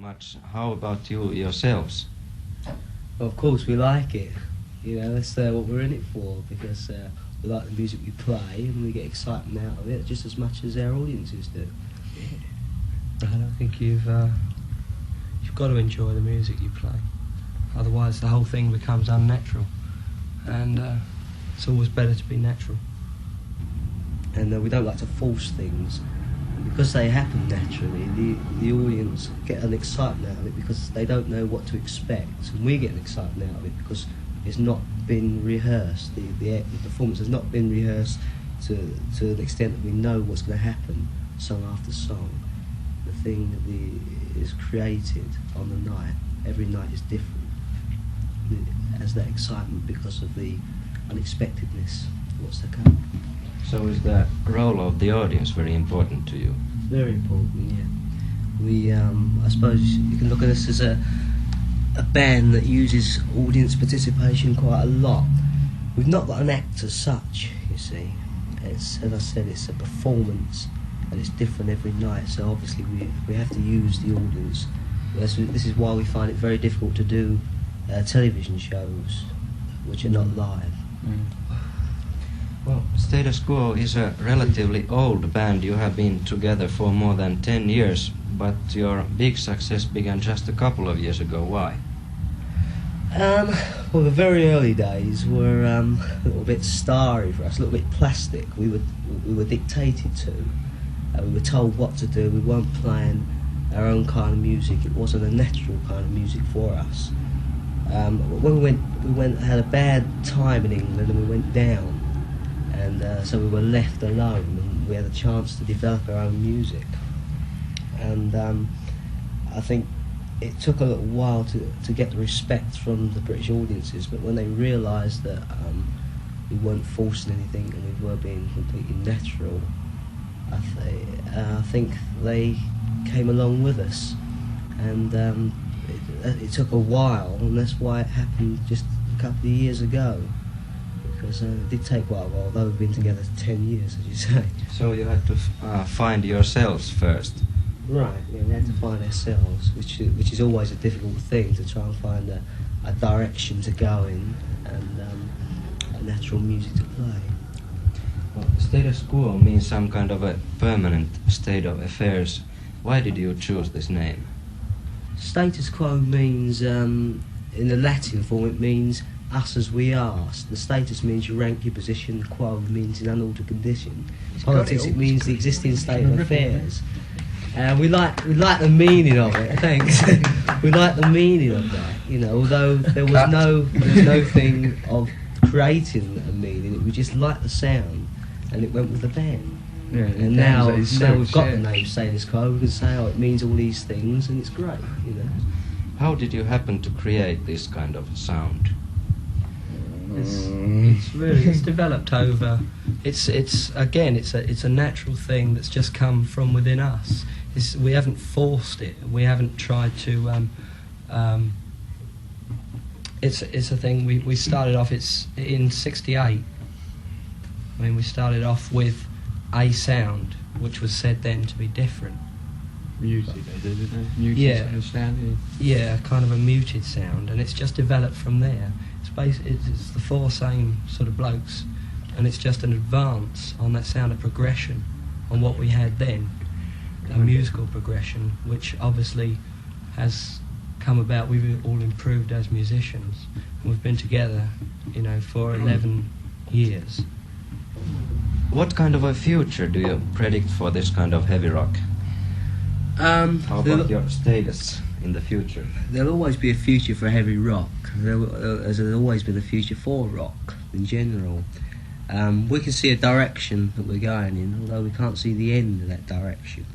much. How about you yourselves? Well, of course we like it. You know, that's what we're in it for, because we like the music we play and we get excitement out of it just as much as our audiences do. And I think you've got to enjoy the music you play. Otherwise the whole thing becomes unnatural. And it's always better to be natural. And we don't like to force things. Because they happen naturally, the audience get an excitement out of it because they don't know what to expect. And we get an excitement out of it because it's not been rehearsed. The performance has not been rehearsed to an extent that we know what's going to happen song after song. The thing that is created on the night, every night is different. It has that excitement because of the unexpectedness of what's to come. So is the role of the audience very important to you? Very important, yeah. We, I suppose you can look at us as a band that uses audience participation quite a lot. We've not got an act as such, you see. It's, as I said, it's a performance and it's different every night, so obviously we have to use the audience. This is why we find it very difficult to do television shows which are not live. Well, Status Quo is a relatively old band. You have been together for more than 10 years, but your big success began just a couple of years ago. Why? Well, the very early days were a little bit starry for us, a little bit plastic. We were dictated to. We were told what to do. We weren't playing our own kind of music. It wasn't a natural kind of music for us. When we had a bad time in England and we went down. And so we were left alone and we had a chance to develop our own music. And I think it took a little while to get the respect from the British audiences, but when they realised that we weren't forcing anything and we were being completely natural, I think they came along with us. And it took a while, and that's why it happened just a couple of years ago. Because it did take quite a while, although we've been together 10 years, as you say. So you had to find yourselves first. Right, yeah, we had to find ourselves, which is always a difficult thing, to try and find a direction to go in and a natural music to play. Well, status quo means some kind of a permanent state of affairs. Why did you choose this name? Status quo means, in the Latin form, it means us as we are. The status means your rank, your position. Quo means in unaltered condition. Politics, it means the existing state of affairs. We like the meaning of it. Thanks. We like the meaning of that. You know, although there was no thing of creating a meaning. We just liked the sound, and it went with the band. Yeah, and now we've got the name Status Quo. We can say, oh, it means all these things, and it's great. You know. How did you happen to create this kind of sound? It's developed over. It's a natural thing that's just come from within us. We haven't forced it. We haven't tried to. It's a thing. We started off. It's in '68. I mean, we started off with a sound, which was said then to be different. Muted, muted sound. Yeah, kind of a muted sound, and it's just developed from there. It's the four same sort of blokes, and it's just an advance on that sound, a progression on what we had then, a musical progression, which obviously has come about. We've all improved as musicians, and we've been together, you know, for 11 years. What kind of a future do you predict for this kind of heavy rock? How about your status in the future? There'll always be a future for heavy rock. There's always been a future for rock in general. We can see a direction that we're going in, although we can't see the end of that direction.